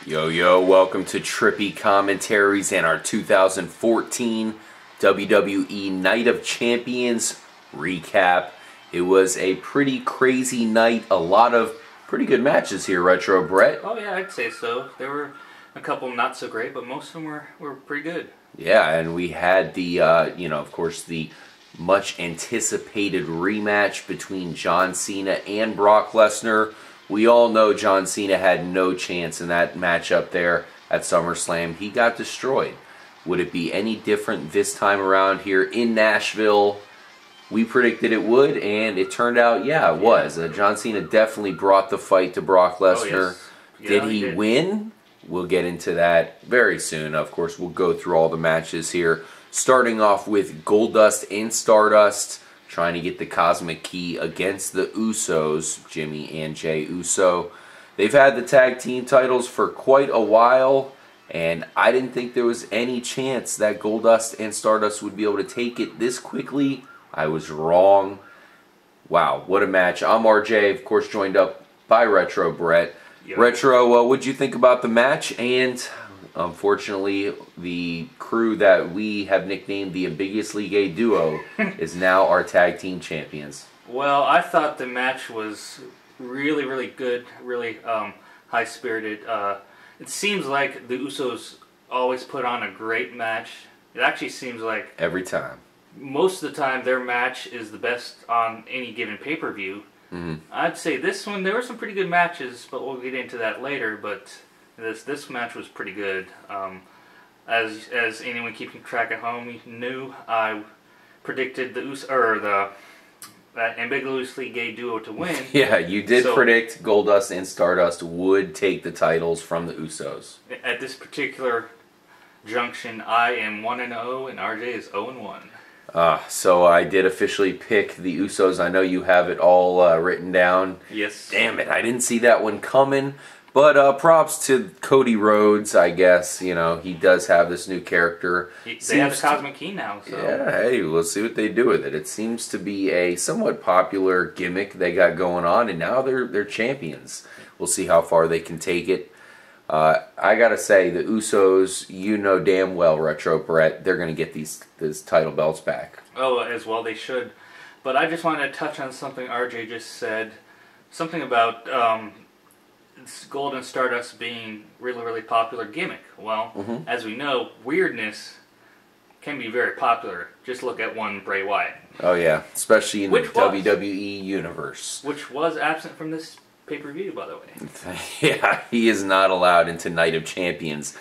Yo, welcome to Trippy Commentaries and our 2014 WWE Night of Champions recap. It was a pretty crazy night, a lot of pretty good matches here, Retro Brett. Oh yeah, I'd say so. There were a couple not so great, but most of them were pretty good. Yeah, and we had the, of course, the much anticipated rematch between John Cena and Brock Lesnar. We all know John Cena had no chance in that matchup there at SummerSlam. He got destroyed. Would it be any different this time around here in Nashville? We predicted it would, and it turned out, yeah, it was. John Cena definitely brought the fight to Brock Lesnar. Oh, yes. Did he win? We'll get into that very soon. Of course, we'll go through all the matches here. Starting off with Goldust and Stardust trying to get the Cosmic Key against the Usos, Jimmy and Jay Uso. They've had the tag team titles for quite a while, and I didn't think there was any chance that Goldust and Stardust would be able to take it this quickly. I was wrong. Wow, what a match. I'm RJ, of course, joined up by Retro Brett. Yep. Retro, what'd you think about the match? And unfortunately, the crew that we have nicknamed the Ambiguously Gay Duo is now our tag team champions. Well, I thought the match was really, really good, really high-spirited. It seems like the Usos always put on a great match. It actually seems like every time. Most of the time, their match is the best on any given pay-per-view. Mm-hmm. I'd say this one, there were some pretty good matches, but we'll get into that later. But this match was pretty good. As anyone keeping track at home knew, I predicted the Ambiguously Gay Duo to win. Yeah, you did predict Goldust and Stardust would take the titles from the Usos. At this particular junction, I am 1-0 and RJ is 0-1. So I did officially pick the Usos. I know you have it all written down. Yes. Damn it, I didn't see that one coming. But props to Cody Rhodes, I guess. He does have this new character. They have the Cosmic Key now. So. Yeah, hey, we'll see what they do with it. It seems to be a somewhat popular gimmick they got going on, and now they're champions. We'll see how far they can take it. I gotta say, the Usos, damn well, Retro Brett, these title belts back. Oh, as well they should. But I just wanted to touch on something RJ just said. Something about Gold and Stardust being really, really popular gimmick. Well, as we know, weirdness can be very popular. Just look at one Bray Wyatt. Oh yeah, especially in the WWE universe. Which was absent from this pay-per-view, by the way. Yeah, he is not allowed into Night of Champions.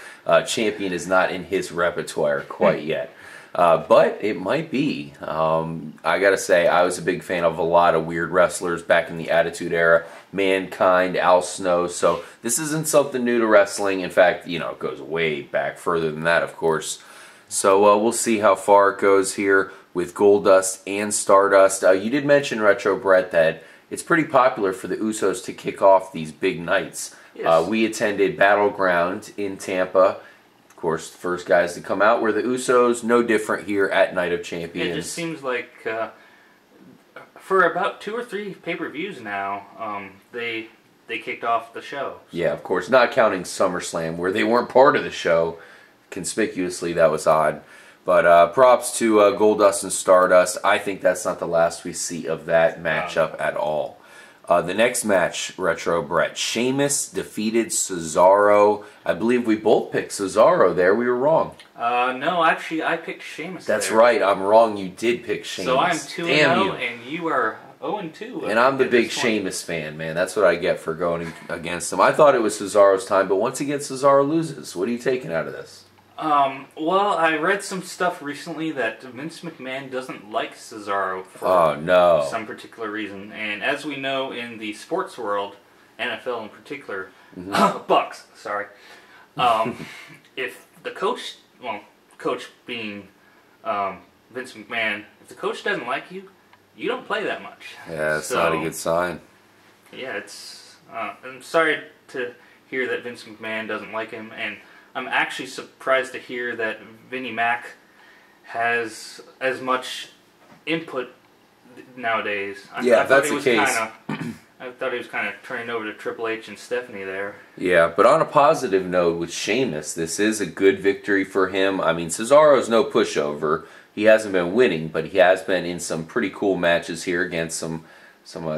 Champion is not in his repertoire quite yet. But it might be. I gotta say, I was a big fan of a lot of weird wrestlers back in the Attitude Era. Mankind, Al Snow. So this isn't something new to wrestling. In fact, it goes way back, further than that, of course. So we'll see how far it goes here with Goldust and Stardust. You did mention, Retro Brett, that it's pretty popular for the Usos to kick off these big nights. Yes. We attended Battleground in Tampa. Of course, the first guys to come out were the Usos. No different here at Night of Champions. It just seems like for about 2 or 3 pay-per-views now, they kicked off the show. So. Yeah, of course, not counting SummerSlam, where they weren't part of the show. Conspicuously, that was odd. But props to Goldust and Stardust. I think that's not the last we see of that matchup at all. The next match, Retro Brett, Sheamus defeated Cesaro. I believe we both picked Cesaro there. We were wrong. No, actually, I picked Sheamus. That's right. I'm wrong. You did pick Sheamus. So I'm 2-0, and you are 0-2. And I'm the big Sheamus fan, man. That's what I get for going against him. I thought it was Cesaro's time, but once again, Cesaro loses. What are you taking out of this? Well, I read some stuff recently that Vince McMahon doesn't like Cesaro for some particular reason. And as we know in the sports world, NFL in particular, Bucks, sorry, if the coach, coach being Vince McMahon, if the coach doesn't like you, you don't play that much. Yeah, it's not a good sign. Yeah, I'm sorry to hear that Vince McMahon doesn't like him, and I'm actually surprised to hear that Vinnie Mac has as much input nowadays. Yeah, if that's the case. I thought he was kind of turning over to Triple H and Stephanie there. Yeah, but on a positive note with Sheamus, this is a good victory for him. I mean, Cesaro's no pushover. He hasn't been winning, but he has been in some pretty cool matches here against some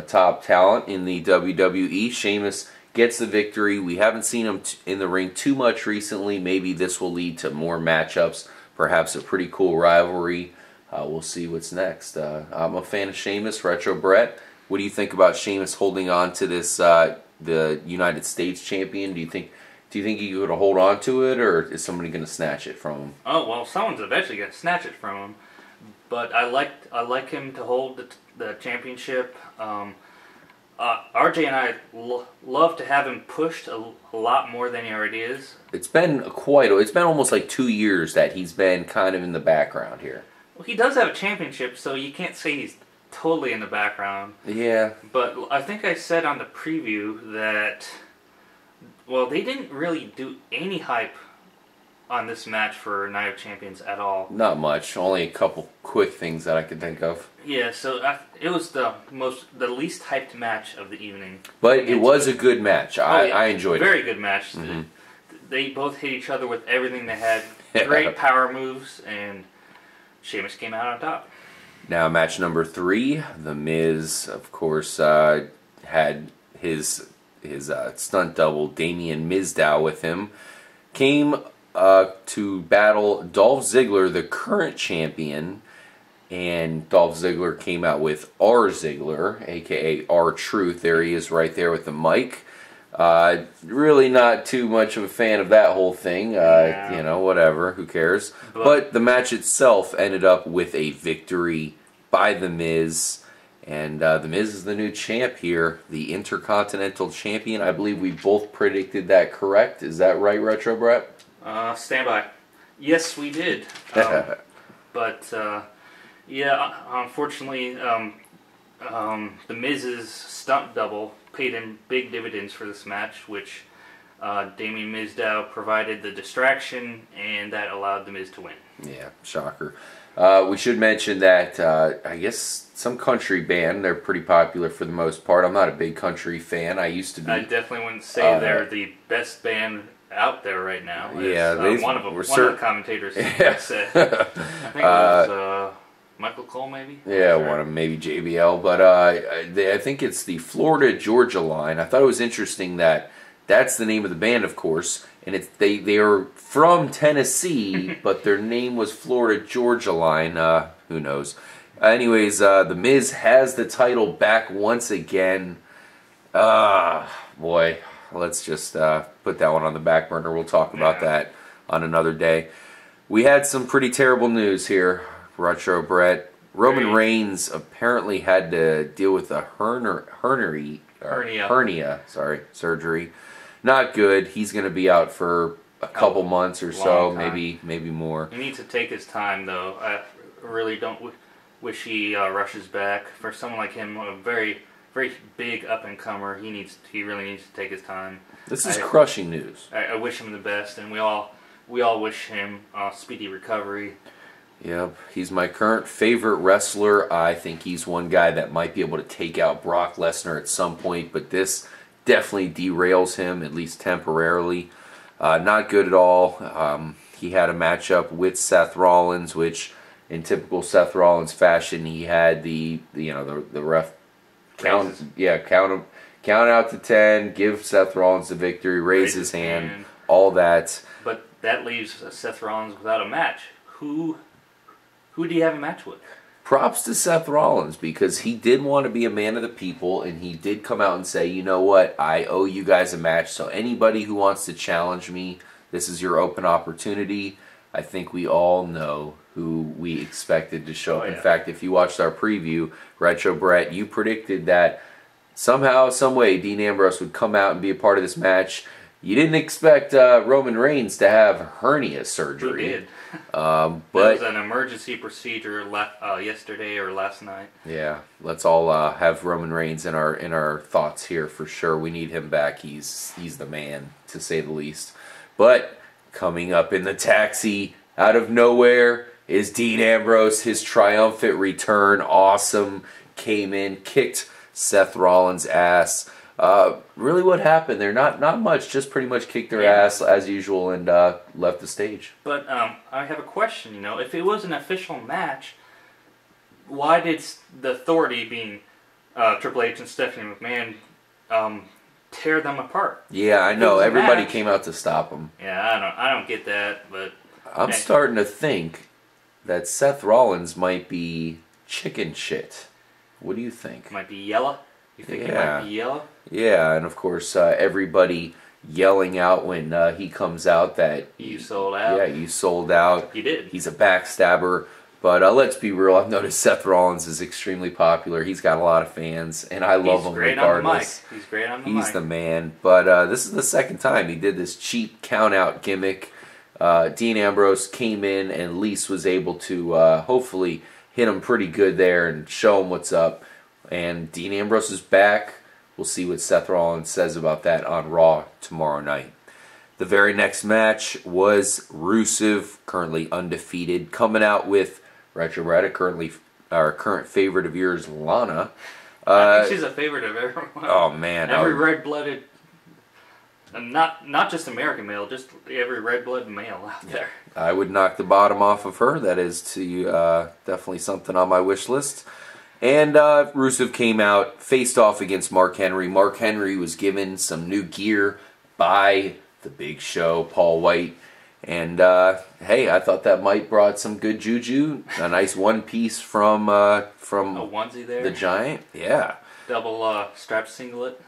top talent in the WWE. Sheamus gets the victory. We haven't seen him in the ring too much recently. Maybe this will lead to more matchups, perhaps a pretty cool rivalry. We'll see what's next. I'm a fan of Sheamus. Retro Brett, what do you think about Sheamus holding on to this the United States champion? Do you think he could hold on to it, or is somebody going to snatch it from him? Oh well, someone's eventually going to snatch it from him. But I like him to hold the championship. RJ and I love to have him pushed a lot more than he already is. It's been almost like 2 years that he's been kind of in the background here. Well, he does have a championship, so you can't say he's totally in the background. Yeah. But I think I said on the preview that, well, they didn't really do any hype on this match for Night of Champions at all. Not much. Only a couple quick things that I could think of. Yeah, so it was the least hyped match of the evening. But it was a good match. I enjoyed it. Very good match. Mm-hmm. They both hit each other with everything they had. Great power moves, and Sheamus came out on top. Now, match number 3, The Miz, of course, had his stunt double, Damien Mizdow, with him. Came to battle Dolph Ziggler, the current champion, and Dolph Ziggler came out with R Ziggler, aka R-Truth. There he is right there with the mic. Really not too much of a fan of that whole thing. Yeah. You know, whatever, who cares? But the match itself ended up with a victory by The Miz. And The Miz is the new champ here, the Intercontinental Champion. I believe we both predicted that correct. Is that right, Retro Brett? Stand by. Yes, we did. Yeah, unfortunately, The Miz's stunt double paid him big dividends for this match, which Damien Mizdow provided the distraction, and that allowed The Miz to win. Yeah, shocker. We should mention that, I guess, some country band, they're pretty popular for the most part. I'm not a big country fan. I used to be. I definitely wouldn't say they're the best band out there right now. Yeah, one of the commentators said. I think it was Michael Cole, maybe? Yeah, one of them, maybe JBL. But I think it's the Florida Georgia line. I thought it was interesting that that's the name of the band, of course, and they are from Tennessee, but their name was Florida Georgia Line. Who knows? Anyways, The Miz has the title back once again. Boy, let's just put that one on the back burner. We'll talk about that on another day. We had some pretty terrible news here, Retro Brett. Roman Reigns apparently had to deal with a hernia surgery. Not good. He's going to be out for a couple months or so, maybe more. He needs to take his time, though. I really don't wish he rushes back. For someone like him, a very, very big up-and-comer, he really needs to take his time. This is crushing news. I wish him the best, and we all wish him speedy recovery. Yep, he's my current favorite wrestler. I think he's one guy that might be able to take out Brock Lesnar at some point, but this definitely derails him, at least temporarily. Not good at all. He had a matchup with Seth Rollins, which, in typical Seth Rollins fashion, he had the ref count out to 10, give Seth Rollins the victory, raise his hand, all that. But that leaves Seth Rollins without a match. Who do you have a match with? Props to Seth Rollins, because he did want to be a man of the people, and he did come out and say, you know what, I owe you guys a match, so anybody who wants to challenge me, this is your open opportunity. I think we all know who we expected to show up. In fact, if you watched our preview, Retro Brett, you predicted that somehow, some way, Dean Ambrose would come out and be a part of this match. You didn't expect Roman Reigns to have hernia surgery. He did. But it was an emergency procedure yesterday or last night. Yeah, let's all have Roman Reigns in our thoughts here for sure. We need him back. He's the man, to say the least. But coming up in the taxi out of nowhere is Dean Ambrose. His triumphant return, awesome. Came in, kicked Seth Rollins' ass. Really what happened there? Not much, just pretty much kicked their ass as usual and left the stage. But I have a question, if it was an official match, why did the Authority, being Triple H and Stephanie McMahon, tear them apart? Yeah, I know. Everybody came out to stop them. Yeah, I don't get that, but I'm starting to think that Seth Rollins might be chicken shit. What do you think? Might be yellow? You think he might be yellow? Yeah, and of course everybody yelling out when he comes out that... You sold out. Yeah, you sold out. You did. He's a backstabber. But let's be real, I've noticed Seth Rollins is extremely popular. He's got a lot of fans, and I love him regardless. He's great on the mic. He's the man. But this is the second time he did this cheap count-out gimmick. Dean Ambrose came in, and Lise was able to hopefully hit him pretty good there and show him what's up. And Dean Ambrose is back. We'll see what Seth Rollins says about that on Raw tomorrow night. The very next match was Rusev, currently undefeated, coming out with Retro Brett, our current favorite of yours, Lana. I think she's a favorite of everyone. Oh man, every red-blooded, not just American male, just every red-blooded male out there. I would knock the bottom off of her. That is definitely something on my wish list. And Rusev came out, faced off against Mark Henry. Mark Henry was given some new gear by the Big Show, Paul White. And, hey, I thought that might brought some good juju. A nice one piece from a onesie there. The Giant. Yeah. Double strap singlet.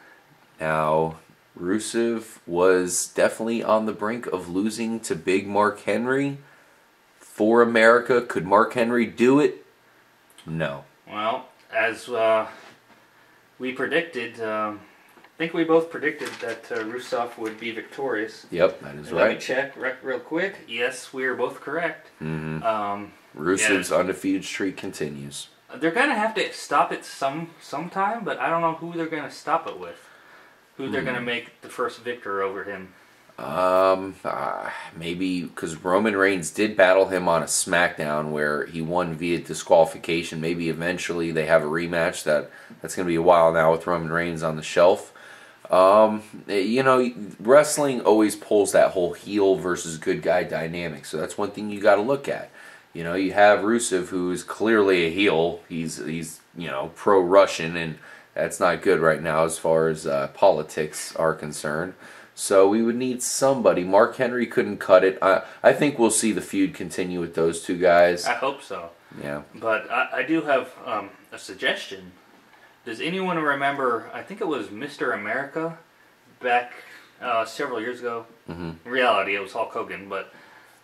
Now, Rusev was definitely on the brink of losing to Big Mark Henry. For America, could Mark Henry do it? No. Well, as we predicted, I think we both predicted that Rusev would be victorious. Yep, that is right. Let me check real quick. Yes, we are both correct. Mm-hmm. Rusev's undefeated streak continues. They're going to have to stop it sometime, but I don't know who they're going to stop it with. Who they're going to make the first victor over him. Maybe because Roman Reigns did battle him on a SmackDown where he won via disqualification. Maybe eventually they have a rematch. That's going to be a while now with Roman Reigns on the shelf. Wrestling always pulls that whole heel versus good guy dynamic. So that's one thing you got to look at. You have Rusev, who is clearly a heel. He's pro-Russian, and that's not good right now as far as politics are concerned. So we would need somebody. Mark Henry couldn't cut it. I think we'll see the feud continue with those two guys. I hope so. Yeah. But I do have a suggestion. Does anyone remember, I think it was Mr. America back several years ago. Mm-hmm. In reality, it was Hulk Hogan, but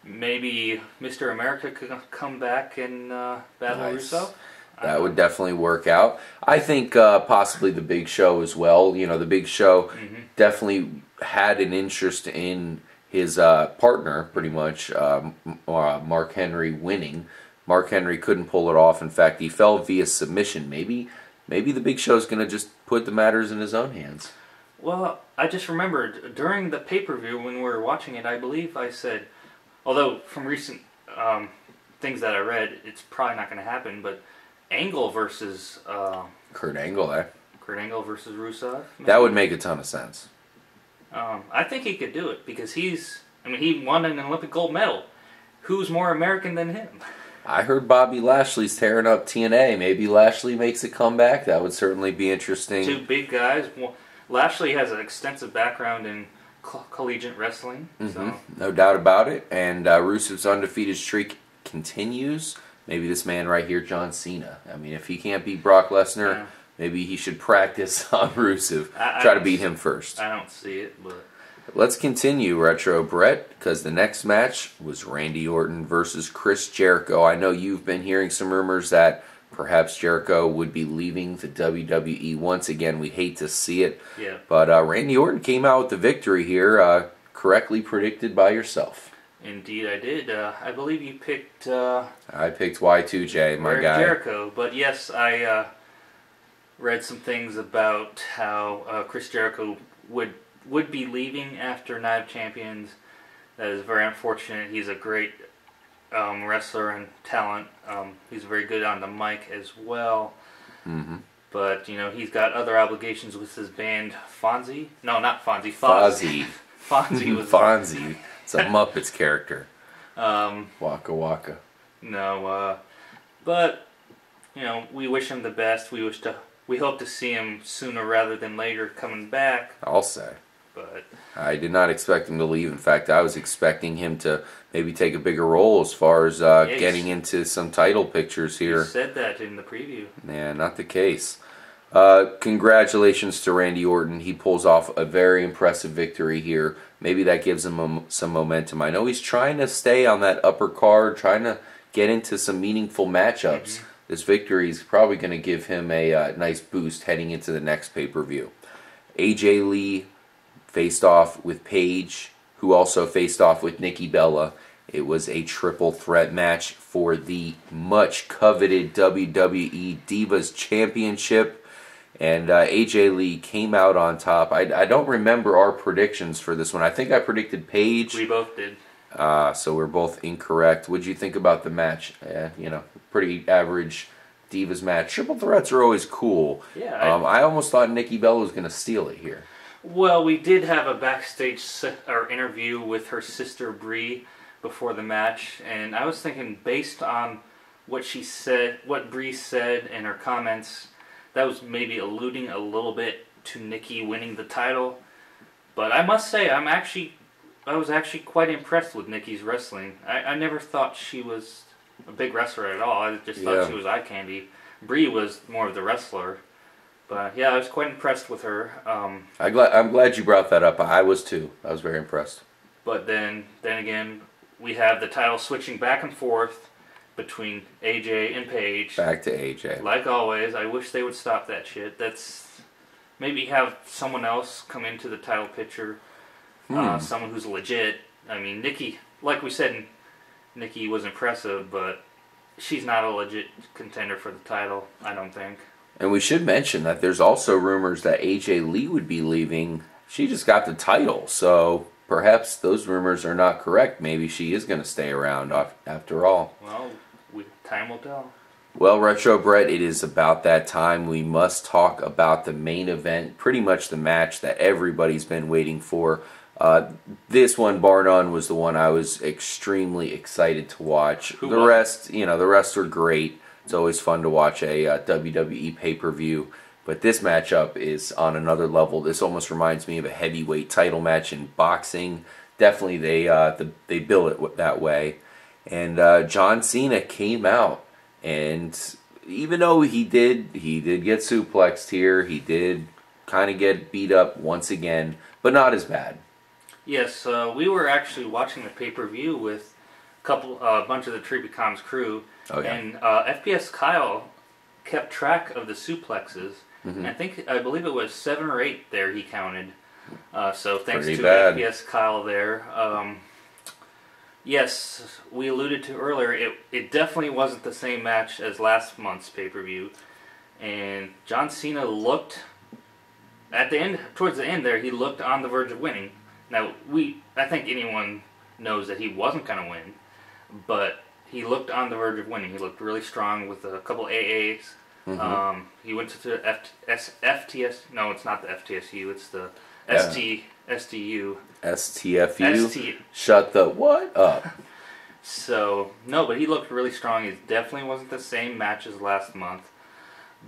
maybe Mr. America could come back and battle Russo? That would definitely work out. I think possibly the Big Show as well. The Big Show definitely had an interest in his partner, pretty much, Mark Henry winning. Mark Henry couldn't pull it off. In fact, he fell via submission. Maybe the Big Show's going to just put the matters in his own hands. Well, I just remembered, during the pay-per-view when we were watching it, I believe I said, although from recent things that I read, it's probably not going to happen, but Angle versus... Kurt Angle, eh? Kurt Angle versus Rusev. Maybe? That would make a ton of sense. I think he could do it, because he won an Olympic gold medal. Who's more American than him? I heard Bobby Lashley's tearing up TNA. Maybe Lashley makes a comeback. That would certainly be interesting. Two big guys. Well, Lashley has an extensive background in collegiate wrestling. Mm-hmm. So. No doubt about it. And Rusev's undefeated streak continues. Maybe this man right here, John Cena. If he can't beat Brock Lesnar, maybe he should practice on Rusev. Try to beat him first. I don't see it, but... Let's continue, Retro Brett, because the next match was Randy Orton versus Chris Jericho. I know you've been hearing some rumors that perhaps Jericho would be leaving the WWE once again. We hate to see it. Yeah. But Randy Orton came out with the victory here, correctly predicted by yourself. Indeed, I did. I believe you picked... I picked Y2J, my guy. Jericho. But yes, I read some things about how Chris Jericho would be leaving after Night of Champions. That is very unfortunate. He's a great wrestler and talent. He's very good on the mic as well. Mm-hmm. But, you know, he's got other obligations with his band Fonzie. No, not Fonzie. Fozzie. Fonzie was... Fonzie. It's a Muppets character. Waka Waka. No, but, you know, we wish him the best. We hope to see him sooner rather than later coming back. I'll say. But I did not expect him to leave. In fact, I was expecting him to maybe take a bigger role as far as getting into some title pictures here. You said that in the preview. Yeah, not the case. Congratulations to Randy Orton. He pulls off a very impressive victory here. Maybe that gives him some momentum. I know he's trying to stay on that upper card, trying to get into some meaningful matchups. This victory is probably going to give him a nice boost heading into the next pay-per-view. AJ Lee faced off with Paige, who also faced off with Nikki Bella. It was a triple threat match for the much coveted WWE Divas Championship. And AJ Lee came out on top. I don't remember our predictions for this one. I think I predicted Paige. We both did. So we're both incorrect. What'd you think about the match? You know, pretty average Divas match. Triple threats are always cool. Yeah. I almost thought Nikki Bella was going to steal it here. Well, we did have a backstage interview with her sister Brie before the match, and I was thinking, based on what she said, what Brie said, and her comments, that was maybe alluding a little bit to Nikki winning the title. But I must say, I was actually quite impressed with Nikki's wrestling. I never thought she was a big wrestler at all. I just thought she was eye candy. Brie was more of the wrestler. But yeah, I was quite impressed with her. I'm glad you brought that up. I was too. I was very impressed. But then again, we have the title switching back and forth between AJ and Paige. Back to AJ. Like always, I wish they would stop that shit. Maybe have someone else come into the title picture. Someone who's legit. I mean, Nikki, like we said, Nikki was impressive, but she's not a legit contender for the title, I don't think. And we should mention that there's also rumors that AJ Lee would be leaving. She just got the title, so perhaps those rumors are not correct. Maybe she is going to stay around after all. Well, time will tell. Well, Retro Brett, it is about that time. We must talk about the main event, pretty much the match that everybody's been waiting for. This one, bar none, was the one I was extremely excited to watch. The rest were great. It's always fun to watch a WWE pay-per-view, but this matchup is on another level. This almost reminds me of a heavyweight title match in boxing. Definitely, they bill it that way. And John Cena came out, and even though he did get suplexed here, he did kind of get beat up once again, but not as bad. Yes, we were actually watching the pay-per-view with a bunch of the Trippy crew. Oh, yeah. And FPS Kyle kept track of the suplexes. And I believe it was 7 or 8 there he counted. So thanks to FPS Kyle there. Yes, we alluded to earlier, it definitely wasn't the same match as last month's pay-per-view. And John Cena looked, towards the end there, he looked on the verge of winning. Now, I think anyone knows that he wasn't going to win, but he looked on the verge of winning. He looked really strong with a couple AAs. He went to the FTS. No, it's not the FTSU. It's the STU. STFU. Shut the what up? So no, but he looked really strong. He definitely wasn't the same match as last month.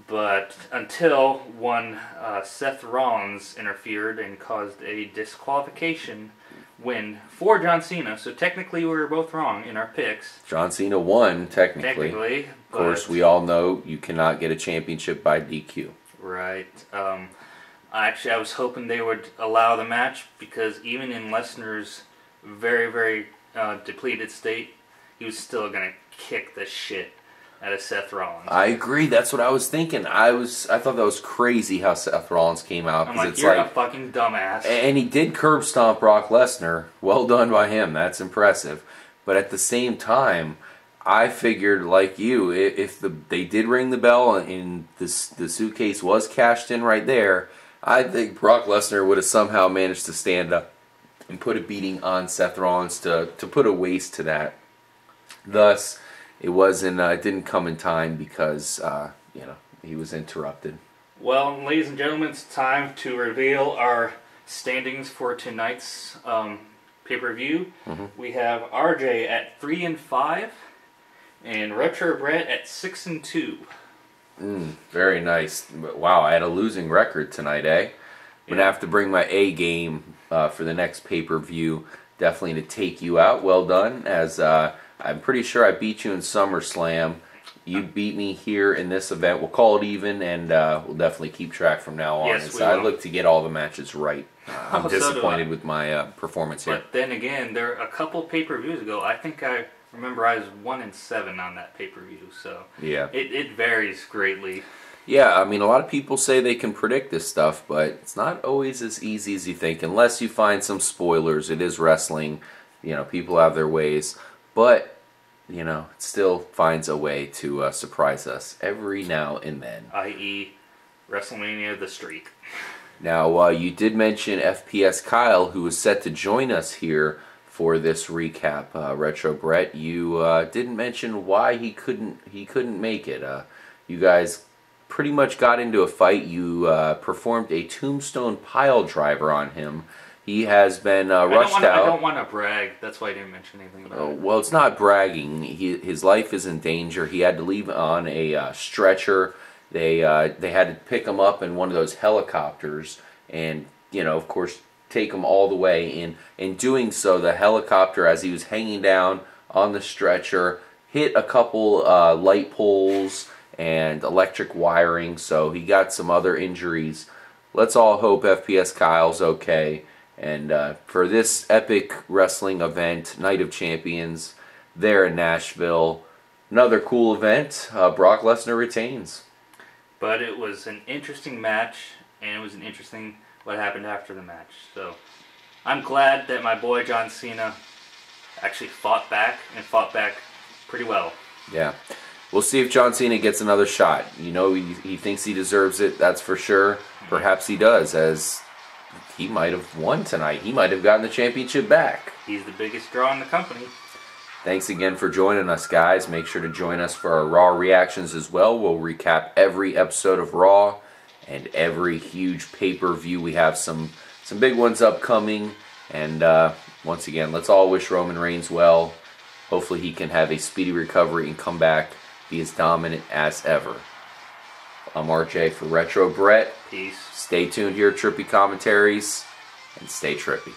But until one Seth Rollins interfered and caused a disqualification win for John Cena. So technically we were both wrong in our picks. John Cena won, technically. Of course, we all know you cannot get a championship by DQ. Right. Actually, I was hoping they would allow the match because even in Lesnar's very, very depleted state, he was still going to kick the shit out of Seth Rollins. I agree. That's what I was thinking. I thought that was crazy how Seth Rollins came out. I'm like, you're a fucking dumbass. And he did curb stomp Brock Lesnar. Well done by him. That's impressive. But at the same time, I figured, like you, if they did ring the bell and the suitcase was cashed in right there, I think Brock Lesnar would have somehow managed to stand up and put a beating on Seth Rollins to put a waste to that. Thus, it didn't come in time because he was interrupted. Well, ladies and gentlemen, it's time to reveal our standings for tonight's pay-per-view. We have RJ at 3-5 and Retro Brett at 6-2. Very nice. Wow, I had a losing record tonight, eh? I'm gonna have to bring my A game for the next pay-per-view, definitely to take you out. Well done, as I'm pretty sure I beat you in SummerSlam. You beat me here in this event. We'll call it even, and we'll definitely keep track from now on. Yes, I look to get all the matches right. I'm disappointed with my performance here. But then again, there a couple pay-per-views ago, I think I remember I was 1-7 on that pay-per-view. So yeah, it varies greatly. Yeah, I mean, a lot of people say they can predict this stuff, but it's not always as easy as you think, unless you find some spoilers. It is wrestling. You know, people have their ways, but you know, it still finds a way to surprise us every now and then. I.e., WrestleMania The Streak. Now, you did mention FPS Kyle, who was set to join us here for this recap. Retro Brett, you didn't mention why he couldn't make it. You guys pretty much got into a fight. You performed a tombstone pile driver on him. He has been rushed out. I don't want to brag. That's why I didn't mention anything about it. Well, it's not bragging. His life is in danger. He had to leave on a stretcher. They had to pick him up in one of those helicopters, and you know, of course, take him all the way. In doing so, the helicopter, as he was hanging down on the stretcher, hit a couple light poles and electric wiring. So he got some other injuries. Let's all hope FPS Kyle's okay. And for this epic wrestling event, Night of Champions, there in Nashville, another cool event. Brock Lesnar retains. But it was an interesting match, and it was an interesting what happened after the match. So I'm glad that my boy John Cena actually fought back pretty well. Yeah. We'll see if John Cena gets another shot. You know, he thinks he deserves it, that's for sure. Perhaps he does, as he might have won tonight. He might have gotten the championship back. He's the biggest draw in the company. Thanks again for joining us, guys. Make sure to join us for our Raw reactions as well. We'll recap every episode of Raw and every huge pay-per-view. We have some big ones upcoming. And once again, let's all wish Roman Reigns well. Hopefully he can have a speedy recovery and come back, be as dominant as ever. I'm RJ for Retro Brett. Peace. Stay tuned here at Trippy Commentaries, and stay trippy.